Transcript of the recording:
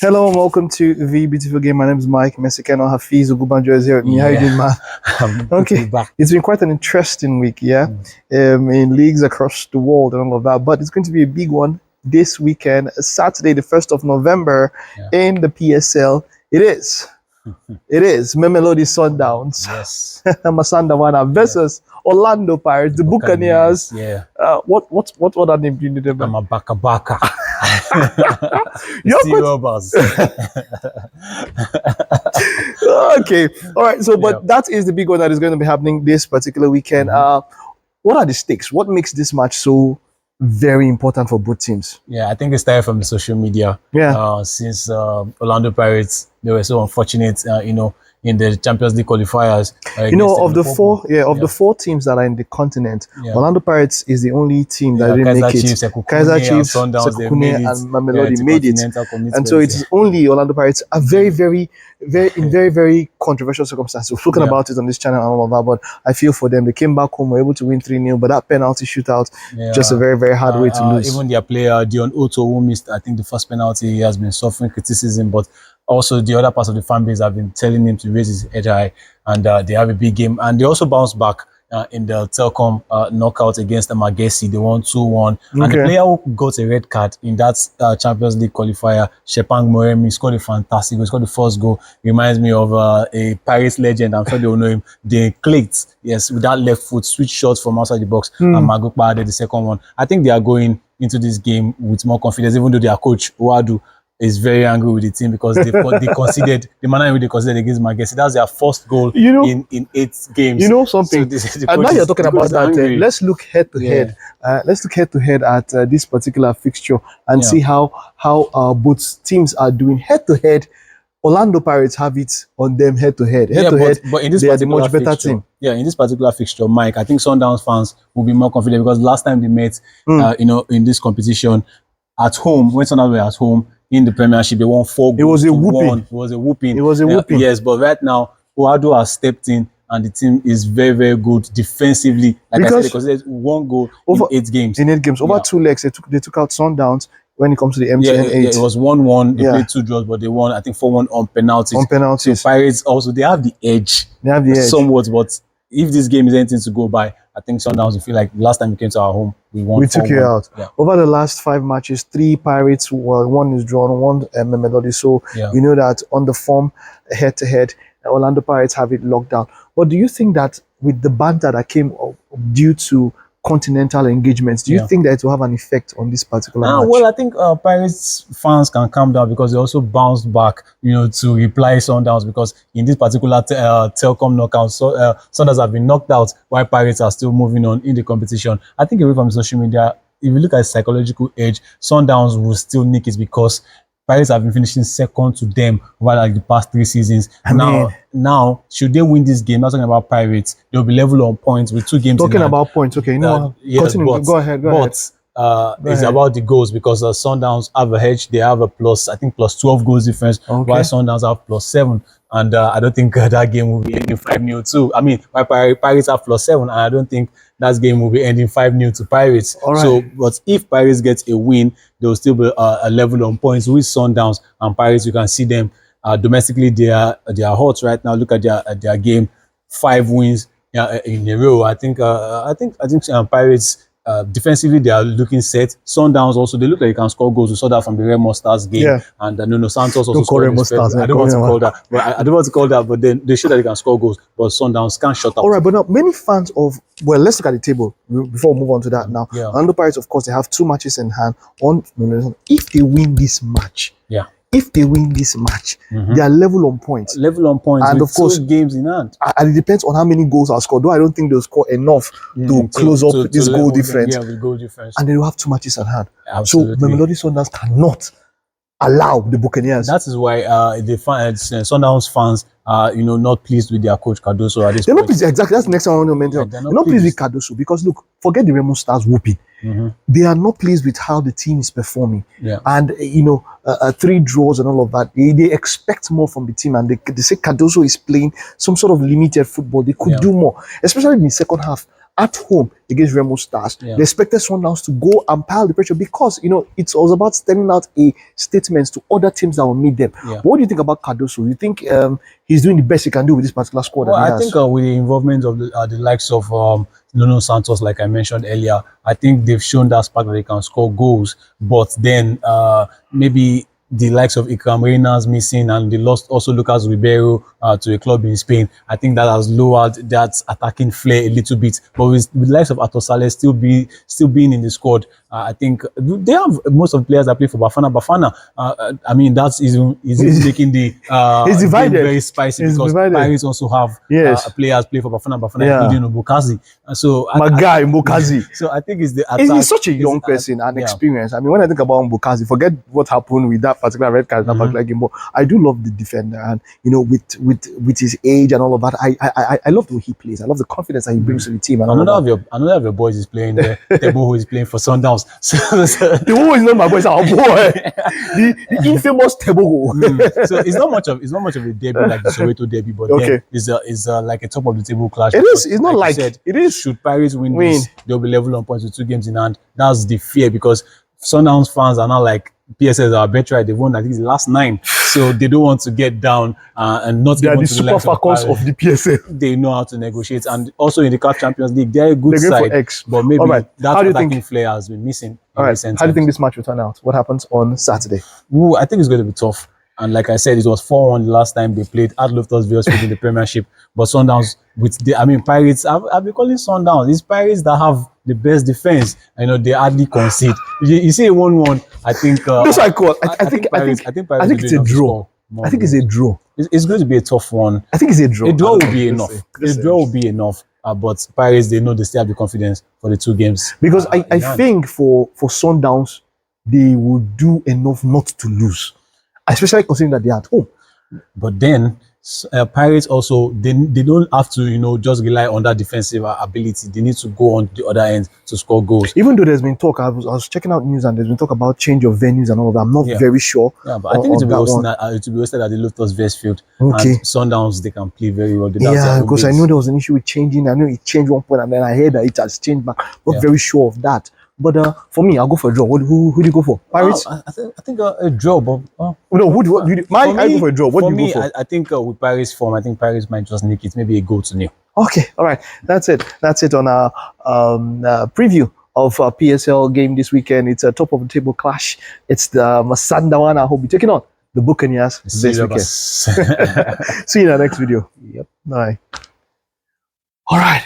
Hello and welcome to the beautiful game. My name is Mike Mesikeno Hafiz Ogubanjo is here with me. How you doing, man? Okay, it's been quite an interesting week, in leagues across the world and all of that. But it's going to be a big one this weekend, Saturday, the 1st of November, in the PSL. It is Mamelodi Sundowns, Masandawana versus Orlando Pirates, the Buccaneers. What other name do you need them? I'm a Baka. Okay, all right. So, but that is the big one that is going to be happening this particular weekend. What are the stakes? What makes this match so very important for both teams? Yeah, I think it started from the social media. Since Orlando Pirates, they were so unfortunate, in the Champions League qualifiers. Of the four teams that are in the continent, Orlando Pirates is the only team that didn't make it. Kaizer Chiefs, Sekukune, and Mamelodi made it. And so it's only Orlando Pirates are very controversial circumstances. We've spoken about it on this channel and all of that, but I feel for them. They came back home, were able to win 3-0, but that penalty shootout, just a very hard way to lose. Even their player, Dion Otto, who missed, I think, the first penalty, he has been suffering criticism, but also the other parts of the fan base have been telling him to raise his head high, and they have a big game. And they also bounced back in the Telkom knockout against the Magesi. They won 2-1. And the player who got a red card in that Champions League qualifier, Shepang Moremi, scored a fantastic goal. He scored the first goal. Reminds me of a Paris legend. I'm sure they will know him. They clicked, with that left foot, switch shots from outside the box, and Magukpa added the second one. I think they are going into this game with more confidence, even though their coach, Ouadu, is very angry with the team because they conceded, the manner in which they conceded against Magesi. That's their first goal in 8 games. You know something? So and now you're talking about that. Let's look head to head. Let's look head to head at this particular fixture and see how both teams are doing head to head. Orlando Pirates have it on them head to head. But in this they are the much better team. Yeah, in this particular fixture, Mike, I think Sundowns fans will be more confident because last time they met, in this competition at home, when Sundowns were at home, in the Premiership, they won 4 goals. It was a whooping. Yes, but right now, Ouadu has stepped in and the team is very good defensively. Like because I said, because there's 1 goal in 8 games. In 8 games. Over 2 legs, they took out Sundowns when it comes to the MTN 8. It was 1-1. They played 2 draws, but they won, I think, 4-1 on penalties. So Pirates also, they have the edge. Somewhat, but if this game is anything to go by, I think Sundowns will feel like last time we came to our home, we took you out. Over the last 5 matches, 3 Pirates, 1 is drawn, 1 Mamelodi. So you know that on the form, head to head, Orlando Pirates have it locked down. But do you think that with the banter that came due to continental engagements, do you think that it will have an effect on this particular match? Well, I think Pirates fans can calm down because they also bounced back, to reply Sundowns, because in this particular Telkom knockout, Sundowns have been knocked out while Pirates are still moving on in the competition. I think away from social media, if you look at psychological edge, Sundowns will still nick it because Pirates have been finishing second to them over like the past 3 seasons. Now, should they win this game, not talking about Pirates, they'll be level on points with 2 games. Talking about points, okay. Continue. Go ahead. It's about the goals because Sundowns have a hedge. They have a plus 12 goals difference, while Sundowns have +7. And I don't think that game will be ending 5-0 too. I mean, while Pirates have +7, and I don't think that game will be ending 5-0 to Pirates. So, but if Pirates gets a win, there will still be a level on points with Sundowns and Pirates. You can see them domestically. They are hot right now. Look at their game, 5 wins in a row. I think Pirates. Defensively, they are looking set. Sundowns also, they look like they can score goals. We saw that from the Remo Stars game. And Nuno Santos also scored. I don't want to call that. But I don't want to call that. But then they show that they can score goals. But Sundowns can't shut up. All right, but now many fans of let's look at the table before we move on to that now. Orlando Pirates, of course, they have 2 matches in hand. If they win this match, they are level on points. And of course, 2 games in hand. And it depends on how many goals are scored. Though I don't think they'll score enough to close up this goal difference. With goal difference. And they will have 2 matches at hand. So Mamelodi Sundowns cannot allow the Buccaneers. That is why the Sundowns fans are, not pleased with their coach Cardoso at this point. Not pleased. Exactly. That's the next one I want to mention. They're not pleased with Cardoso because look, forget the Remo Stars whooping. They are not pleased with how the team is performing. And 3 draws and all of that. They expect more from the team, and they say Cardoso is playing some sort of limited football. They could do more, especially in the second half. at home against Remo Stars. Yeah. They expected Sundowns to go and pile the pressure because, you know, it was about sending out a statement to other teams that will meet them. Yeah. What do you think about Cardoso? You think he's doing the best he can do with this particular squad? Well, I think with the involvement of the likes of Nuno Santos, like I mentioned earlier, I think they've shown that spark that they can score goals. But then maybe the likes of Ikram Reina's missing, and they lost also Lucas Ribeiro to a club in Spain. I think that has lowered that attacking flair a little bit. But with the likes of Atosale still being in the squad, I think they have most of the players that play for Bafana. I mean, that's making the it's divided. Game very spicy it's because divided. Pirates also have players play for Bafana, including Obukazi. So my guy Mbokazi. So I think it's the attack. He's such a young person and experience. I mean, when I think about Mbokazi, forget what happened with that particular red card, that particular game. But I do love the defender, and you know, with his age and all of that, I love the way he plays. I love the confidence that he brings to the team. And another of your boys is playing there. Tebo, who is playing for Sundowns. Tebo is not my boy. It's our boy. the infamous Tebo. So it's not much of a derby like the Soweto derby, but then it's like a top of the table clash. It is. It's not like said, it is. Should Paris win this, they'll be level on points with 2 games in hand. That's the fear, because Sundowns fans are not like PSS are better. They won, I think, the last 9, so they don't want to get down and not. They are the Super Falcons of the PSS. They know how to negotiate, and also in the CAF Champions League, they're a good side. But maybe that attacking flair has been missing. All right. How do you think this match will turn out? What happens on Saturday? Ooh, I think it's going to be tough. And like I said, it was 4-1 the last time they played at Loftus Versfeld in the Premiership. But Sundowns, Pirates, I've been calling Sundowns. It's Pirates that have the best defense. You know, they hardly concede. You see a 1-1, I think. That's what I call. I think it's a draw. I think it's a draw. It's going to be a tough one. I think it's a draw. A draw will be enough. A draw will be enough. But Pirates, they know they still have the confidence for the 2 games. Because I think for Sundowns, they will do enough not to lose. Especially considering that they are at home. But then Pirates also, they don't have to, you know, just rely on that defensive ability. They need to go on the other end to score goals. Even though there's been talk, I was checking out news and there's been talk about change of venues and all of that. I'm not very sure. Yeah, but I think it will be hosted at the Loftus Versfeld. Okay. And Sundowns, they can play very well. Because I know there was an issue with changing. I know it changed one point and then I heard that it has changed back. Not very sure of that. But for me, I'll go for a draw. Who do you go for? Pirates? I think a draw, but no. Who do you? I go for a draw. What do you go for? I think with Paris form, I think Paris might just nick it. Maybe a 0-0. Okay, all right. That's it. That's it on our preview of PSL game this weekend. It's a top of the table clash. It's the Masandawana who will be taking on the Buccaneers this weekend. See you in the next video. Yep. Bye. All right.